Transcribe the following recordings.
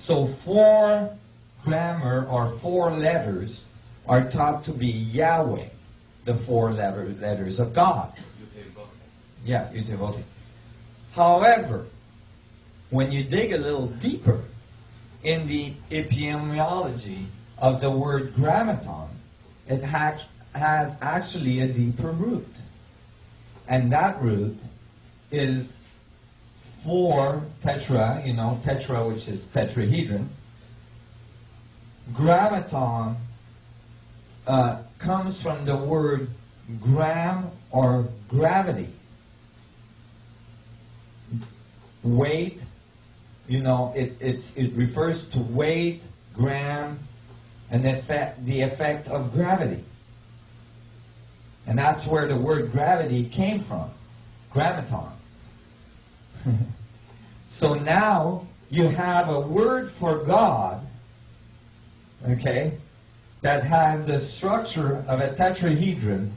So 4 grammar or 4 letters are taught to be Yahweh, the 4 letters of God. Yeah, unificata. However, when you dig a little deeper in the etymology of the word grammaton, it has actually a deeper root. And that root is 4 tetra, tetra, which is tetrahedron. Grammaton comes from the word gram or gravity. Weight, it refers to weight, gram, and the effect of gravity. And that's where the word gravity came from, grammaton. So now you have a word for God, okay, that has the structure of a tetrahedron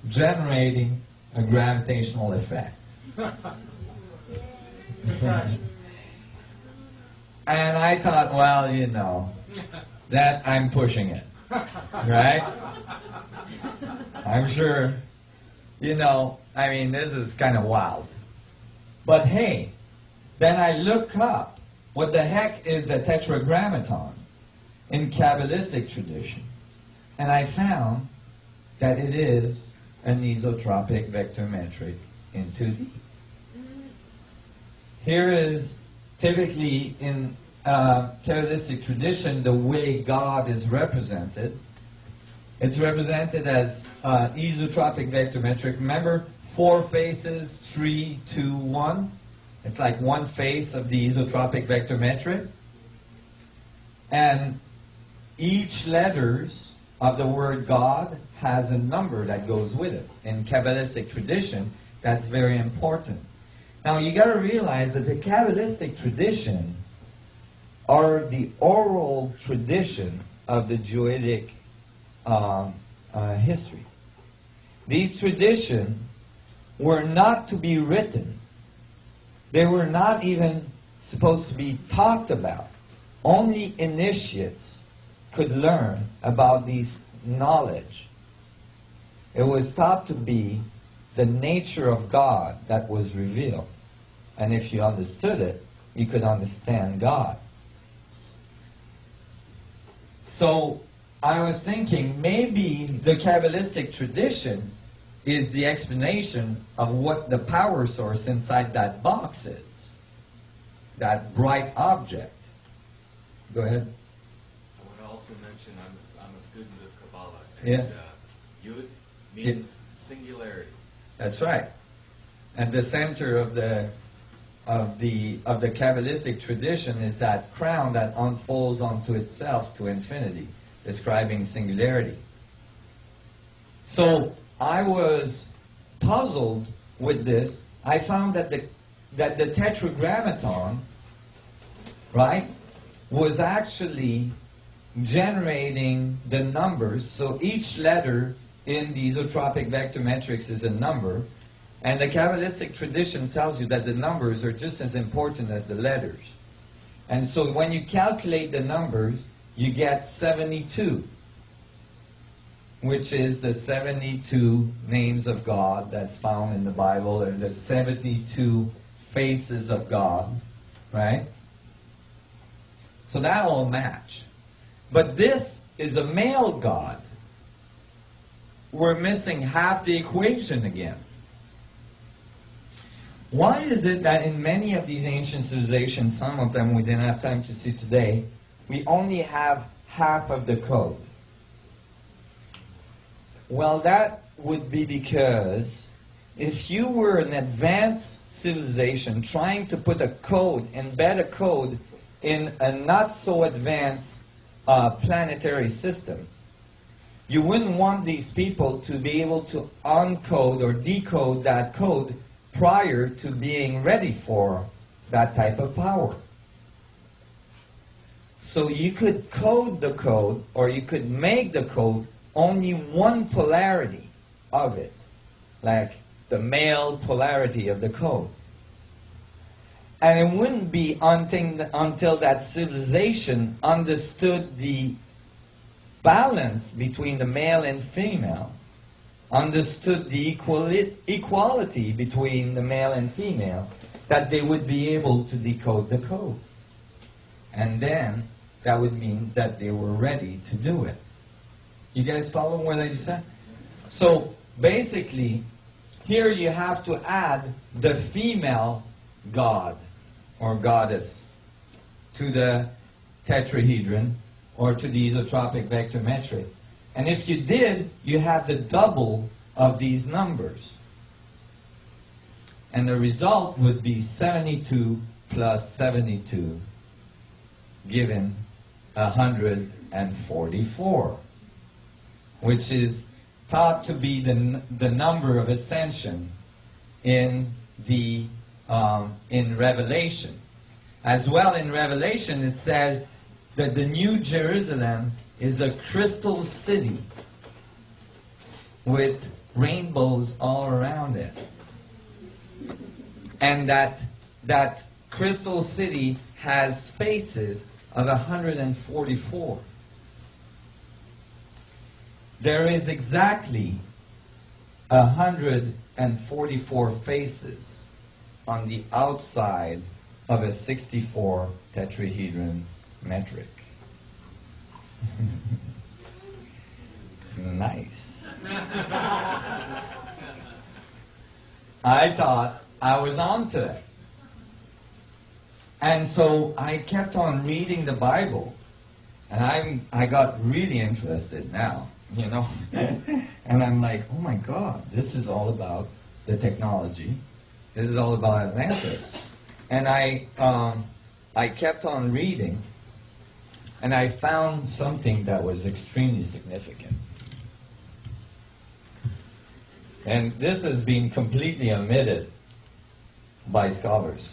generating a gravitational effect. And I thought, well, that I'm pushing it, right? I'm sure, this is kind of wild. But hey, then I look up what the heck is the tetragrammaton in Kabbalistic tradition. And I found that it is an isotropic vector metric in 2D. Here is typically in Kabbalistic tradition the way God is represented. It's represented as isotropic vector metric. Remember, 4 faces, 3, 2, 1. It's like one face of the isotropic vector metric. And each letters of the word God has a number that goes with it. In Kabbalistic tradition, that's very important. Now you got to realize that the Kabbalistic tradition are the oral tradition of the Druidic history. These traditions were not to be written. They were not even supposed to be talked about. Only initiates could learn about these knowledge. It was thought to be the nature of God that was revealed. And if you understood it, you could understand God. So I was thinking maybe the Kabbalistic tradition is the explanation of what the power source inside that box is. That bright object. Go ahead. I would also mention I'm a student of Kabbalah. Yes. Yud means singularity. That's right. And the center of the Kabbalistic tradition is that crown that unfolds onto itself to infinity, describing singularity. So I was puzzled with this. I found that the tetragrammaton, right, was actually generating the numbers. So each letter in the isotropic vector matrix is a number. And the Kabbalistic tradition tells you that the numbers are just as important as the letters. And so when you calculate the numbers, you get 72, which is the 72 names of God that's found in the Bible, and the 72 faces of God, right? So that all match. But this is a male God. We're missing half the equation again. Why is it that in many of these ancient civilizations, some of them we didn't have time to see today, we only have half of the code? Well, that would be because if you were an advanced civilization trying to put a code, embed a code in a not so advanced planetary system, you wouldn't want these people to be able to uncode or decode that code prior to being ready for that type of power. So you could code the code, or you could make the code only one polarity of it, like the male polarity of the code. And it wouldn't be until that civilization understood the balance between the male and female, understood the equality between the male and female, that they would be able to decode the code. And then that would mean that they were ready to do it. You guys follow what I just said? So basically, here you have to add the female god or goddess to the tetrahedron or to the isotropic vector metric. And if you did, you have the double of these numbers. And the result would be 72 plus 72, given 144, which is thought to be the number of ascension in the in Revelation. As well, in Revelation it says that the New Jerusalem is a crystal city with rainbows all around it. And that crystal city has faces of 144. There is exactly 144 faces on the outside of a 64 tetrahedron metric. Nice. I thought I was onto it. And so I kept on reading the Bible, and I got really interested now, you know. And I'm like, oh my God, this is all about the technology. This is all about Atlantis. And I kept on reading, and I found something that was extremely significant. And this has been completely omitted by scholars.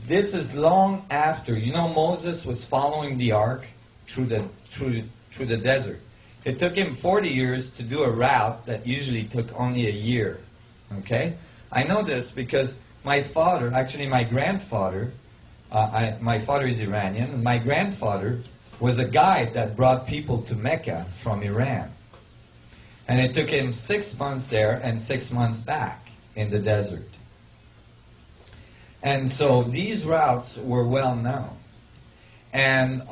This is long after, you know, Moses was following the ark through the desert. It took him 40 years to do a route that usually took only a year. Okay? I know this because my father, actually my grandfather, my father is Iranian, and my grandfather was a guide that brought people to Mecca from Iran. And it took him 6 months there and 6 months back in the desert. And so these routes were well known. And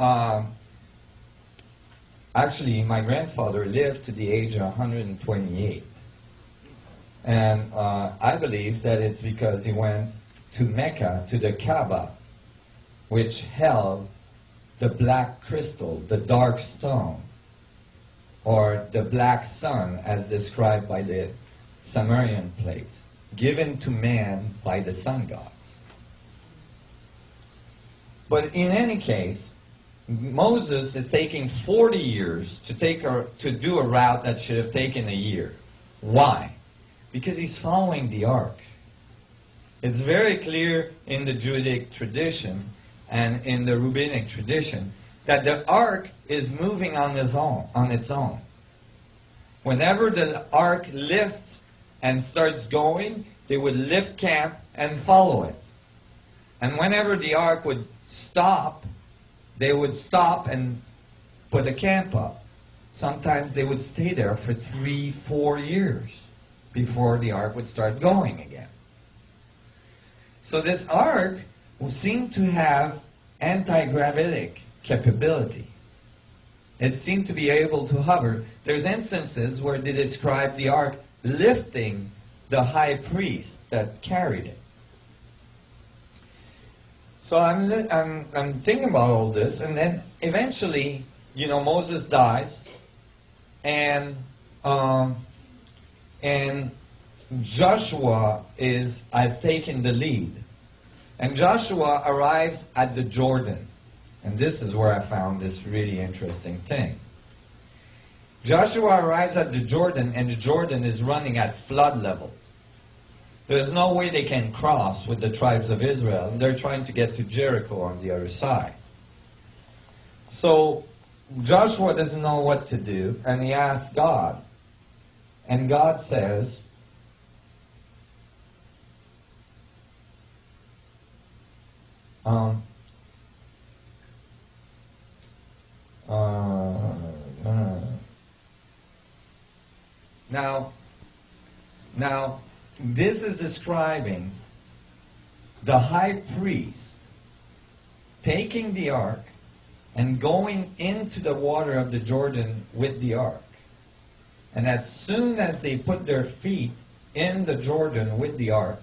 actually, my grandfather lived to the age of 128. And I believe that it's because he went to Mecca, to the Kaaba, which held the black crystal, the dark stone, or the black sun, as described by the Sumerian plates, given to man by the sun gods. But in any case, Moses is taking 40 years to do a route that should have taken a year. Why? Because he's following the ark. It's very clear in the Judaic tradition and in the rabbinic tradition that the ark is moving on its own. Whenever the ark lifts and starts going, they would lift camp and follow it. And whenever the ark would stop, they would stop and put a camp up. Sometimes they would stay there for 3-4 years before the ark would start going again. So this ark seemed to have anti-gravitic capability. It seemed to be able to hover. There's instances where they describe the ark lifting the high priest that carried it. So I'm thinking about all this, and then eventually, you know, Moses dies, and Joshua has taken the lead, and Joshua arrives at the Jordan, and this is where I found this really interesting thing. Joshua arrives at the Jordan, and the Jordan is running at flood level. There's no way they can cross with the tribes of Israel, and they're trying to get to Jericho on the other side. So Joshua doesn't know what to do, and he asks God. And God says, Um, Now, this is describing the high priest taking the ark and going into the water of the Jordan with the ark. And as soon as they put their feet in the Jordan with the ark,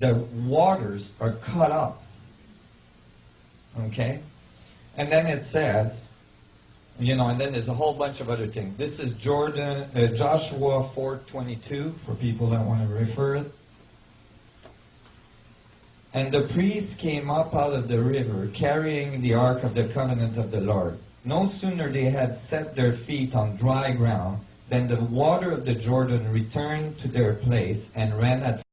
the waters are cut up. Okay? And then it says, and then there's a whole bunch of other things. This is Joshua 4:22 for people that want to refer it. And the priests came up out of the river, carrying the ark of the covenant of the Lord. No sooner they had set their feet on dry ground than the water of the Jordan returned to their place and ran at